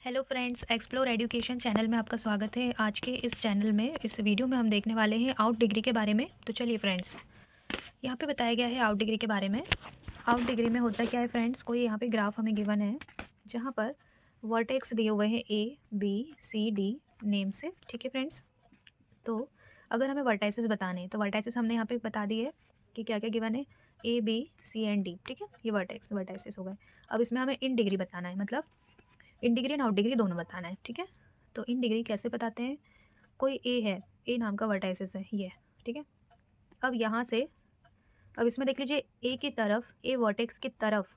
Hello friends, explore education channel में आपका स्वागत है। आज के इस चैनल में इस वीडियो में हम देखने वाले हैं आउट डिग्री के बारे में। तो चलिए फ्रेंड्स, यहाँ पे बताया गया है आउट डिग्री के बारे में। आउट डिग्री में होता क्या है फ्रेंड्स, कोई यहाँ पे ग्राफ हमें गिवन है जहाँ पर वर्टेक्स दिए हुए हैं A B C D name से। ठीक है फ्रेंड्स, तो अगर हमें वर्टाइसेस बताने हैं तो वर्टाइसेस हमने यहाँ पे बता दिए कि क्या क्या गिवन है, A B C and D। ठीक है, ये वर्टाइसेस हो गए। अब इसमें हमें इन डिग्री बताना है, मतलब in degree and out degree दोनों बताना है। ठीक है, तो इन डिग्री कैसे बताते हैं, कोई ए है, ए नाम का वर्टाइसिस है ये। ठीक है, अब यहाँ से अब इसमें देख लीजिए ए की तरफ, ए वर्टेक्स की तरफ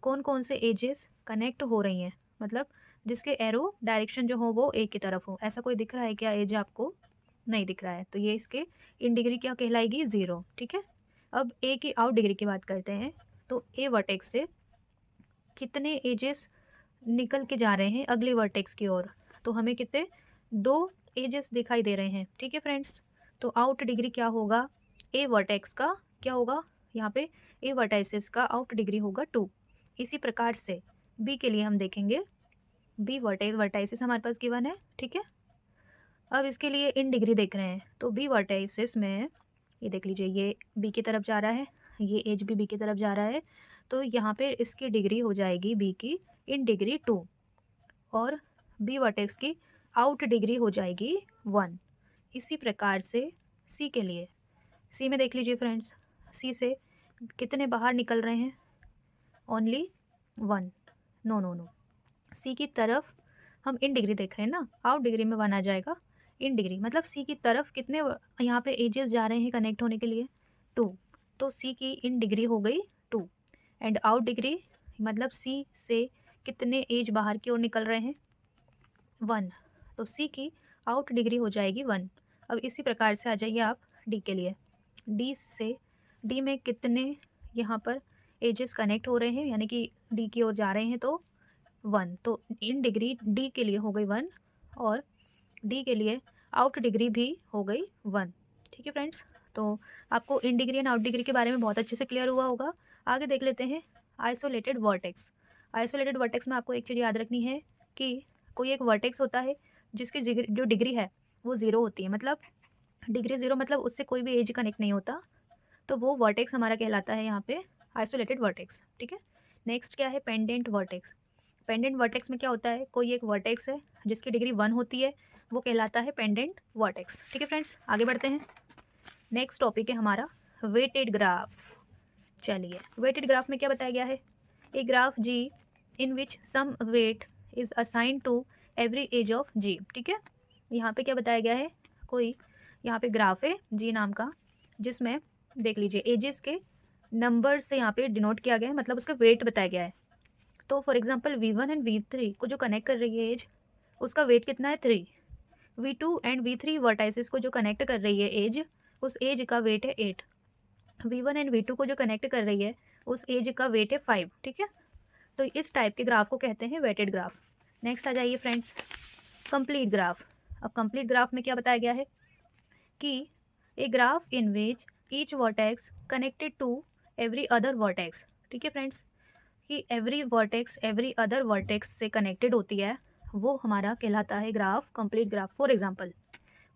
कौन कौन से एजेस कनेक्ट हो रही हैं, मतलब जिसके एरो डायरेक्शन जो हो वो ए की तरफ हो। ऐसा कोई दिख रहा है क्या एज आपको? नहीं दिख रहा है, तो ये इसके इन डिग्री क्या कहलाएगी, ज़ीरो। ठीक है, अब ए की आउट डिग्री की बात करते हैं, तो ए वर्टेक्स से कितने एजेस निकल के जा रहे हैं अगले वर्टेक्स की ओर, तो हमें कितने, दो एजेस दिखाई दे रहे हैं। ठीक है फ्रेंड्स, तो आउट डिग्री क्या होगा, ए वर्टेक्स का क्या होगा, यहाँ पे ए वर्टाइसिस का आउट डिग्री होगा 2। इसी प्रकार से बी के लिए हम देखेंगे, बी वर्टाइसिस हमारे पास गिवन है। ठीक है, अब इसके लिए इन डिग्री देख रहे हैं, तो बी वर्टाइसिस में ये देख लीजिए, ये बी की तरफ जा रहा है, ये एज भी बी की तरफ जा रहा है, तो यहाँ पे इसकी डिग्री हो जाएगी बी की इन डिग्री 2, और बी वर्टेक्स की आउट डिग्री हो जाएगी 1। इसी प्रकार से सी के लिए, सी में देख लीजिए फ्रेंड्स, सी से कितने बाहर निकल रहे हैं, ओनली 1। नो नो नो, सी की तरफ हम इन डिग्री देख रहे हैं ना, आउट डिग्री में 1 आ जाएगा। इन डिग्री मतलब सी की तरफ कितने यहाँ पे एजेस जा रहे हैं कनेक्ट होने के लिए, 2, तो सी की इन डिग्री हो गई 2, एंड आउट डिग्री मतलब सी से कितने एज बाहर की ओर निकल रहे हैं, 1, तो सी की आउट डिग्री हो जाएगी 1। अब इसी प्रकार से आ जाइए आप डी के लिए, डी से, डी में कितने यहाँ पर एजेस कनेक्ट हो रहे हैं, यानी कि डी की ओर जा रहे हैं, तो 1, तो इन डिग्री डी के लिए हो गई 1, और डी के लिए आउट डिग्री भी हो गई 1। ठीक है फ्रेंड्स, तो आपको in degree and out degree के बारे में बहुत अच्छे से क्लियर हुआ होगा। आगे देख लेते हैं आइसोलेटेड वर्टेक्स। आइसोलेटेड वर्टेक्स में आपको एक चीज़ याद रखनी है कि कोई एक वर्टेक्स होता है जिसकी जो डिग्री है वो ज़ीरो होती है, मतलब डिग्री ज़ीरो मतलब उससे कोई भी एज कनेक्ट नहीं होता, तो वो वर्टेक्स हमारा कहलाता है यहाँ पे आइसोलेटेड वर्टेक्स। ठीक है, नेक्स्ट क्या है, पेंडेंट वर्टेक्स। पेंडेंट वर्टेक्स में क्या होता है, कोई एक वर्टेक्स है जिसकी डिग्री 1 होती है, वो कहलाता है पेंडेंट वर्टेक्स। ठीक है फ्रेंड्स, आगे बढ़ते हैं। नेक्स्ट टॉपिक है हमारा वेटेड ग्राफ। चलिए, वेटेड ग्राफ में क्या बताया गया है, a graph G in which some weight is assigned to every edge of G. ठीक है, यहाँ पे क्या बताया गया है, कोई यहाँ पे ग्राफ है जी नाम का, जिसमें देख लीजिए एजेस के नंबर से यहाँ पे डिनोट किया गया है, मतलब उसका वेट बताया गया है। तो for example V1 and V3 को जो कनेक्ट कर रही है एज, उसका वेट कितना है 3। V2 एंड V3 वर्टाइसिस को जो कनेक्ट कर रही है एज, उस एज का वेट है 8। V1 एंड V2 को जो कनेक्ट कर रही है उस एज का वेट है 5। ठीक है, तो इस टाइप के ग्राफ को कहते हैं वेटेड ग्राफ। नेक्स्ट आ जाइए फ्रेंड्स, कंप्लीट ग्राफ। अब कंप्लीट ग्राफ में क्या बताया गया है कि a graph in which each vertex connected to every other vertex. ठीक है फ्रेंड्स, कि every vertex every other vertex से कनेक्टेड होती है, वो हमारा कहलाता है graph complete graph. For example,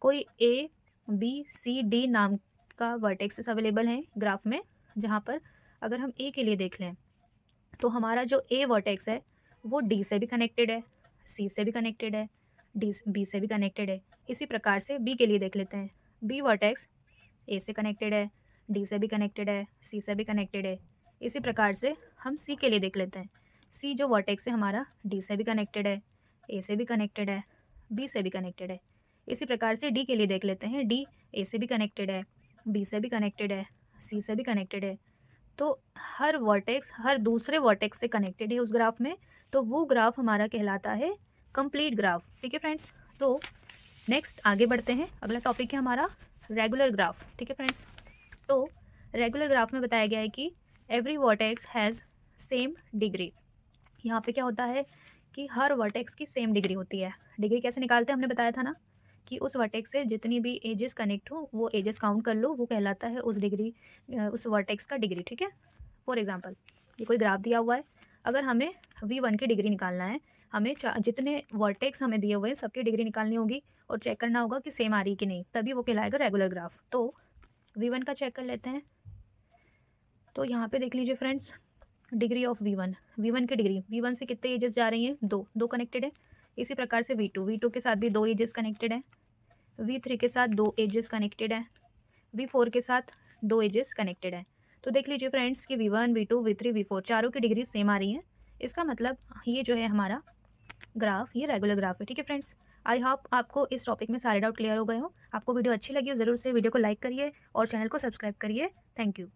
कोई A B C D नाम का वर्टेक्सेस अवेलेबल हैं ग्राफ में, जहाँ पर अगर हम ए के लिए देख लें तो हमारा जो ए वर्टेक्स है वो डी से भी कनेक्टेड है, सी से भी कनेक्टेड है, बी से भी कनेक्टेड है। इसी प्रकार से बी के लिए देख लेते हैं, बी वर्टेक्स ए से कनेक्टेड है, डी से भी कनेक्टेड है, सी से भी कनेक्टेड है। इसी प्रकार से हम सी के लिए देख लेते हैं, सी जो वर्टेक्स है हमारा डी से भी कनेक्टेड है, ए से भी कनेक्टेड है, बी से भी कनेक्टेड है। इसी प्रकार से डी के लिए देख लेते हैं, डी ए से भी कनेक्टेड है, बी से भी कनेक्टेड है, सी से भी कनेक्टेड है। तो हर वर्टेक्स हर दूसरे वर्टेक्स से कनेक्टेड है उस ग्राफ में, तो वो ग्राफ हमारा कहलाता है कंप्लीट ग्राफ। ठीक है फ्रेंड्स, तो नेक्स्ट आगे बढ़ते हैं, अगला टॉपिक है हमारा रेगुलर ग्राफ। ठीक है फ्रेंड्स, तो रेगुलर ग्राफ में बताया गया है कि every vertex has same degree. यहाँ पे क्या होता है कि हर वर्टेक्स की सेम डिग्री होती है। डिग्री कैसे निकालते हैं, हमने बताया था ना कि उस वर्टेक्स से जितनी भी एजेस कनेक्ट हो वो एजेस काउंट कर लो, वो कहलाता है उस डिग्री, उस वर्टेक्स का डिग्री। ठीक है, फॉर एग्जांपल ये कोई ग्राफ दिया हुआ है, अगर हमें V1 की डिग्री निकालना है हमें जितने वर्टेक्स हमें दिए हुए हैं सबकी डिग्री निकालनी होगी और चेक करना होगा कि सेम आ रही कि नहीं, तभी वो कहलाएगा रेगुलर ग्राफ। तो V1 का चेक कर लेते हैं। तो यहाँ पे देख लीजिए फ्रेंड्स, डिग्री ऑफ V1 की डिग्री, V1 से कितने एजेस जा रही हैं, दो कनेक्टेड है। इसी प्रकार से V2 के साथ भी 2 एजेस कनेक्टेड है, V3 के साथ 2 एजेस कनेक्टेड है, V4 के साथ 2 एजेस कनेक्टेड है। तो देख लीजिए फ्रेंड्स कि V1, V2, V3, V4 चारों की डिग्री सेम आ रही है। इसका मतलब ये जो है हमारा ग्राफ, ये रेगुलर ग्राफ है। ठीक है फ्रेंड्स, आई होप आपको इस टॉपिक में सारे डाउट क्लियर हो गए हो। आपको वीडियो अच्छी लगी हो ज़रूर से वीडियो को लाइक करिए और चैनल को सब्सक्राइब करिए। Thank you.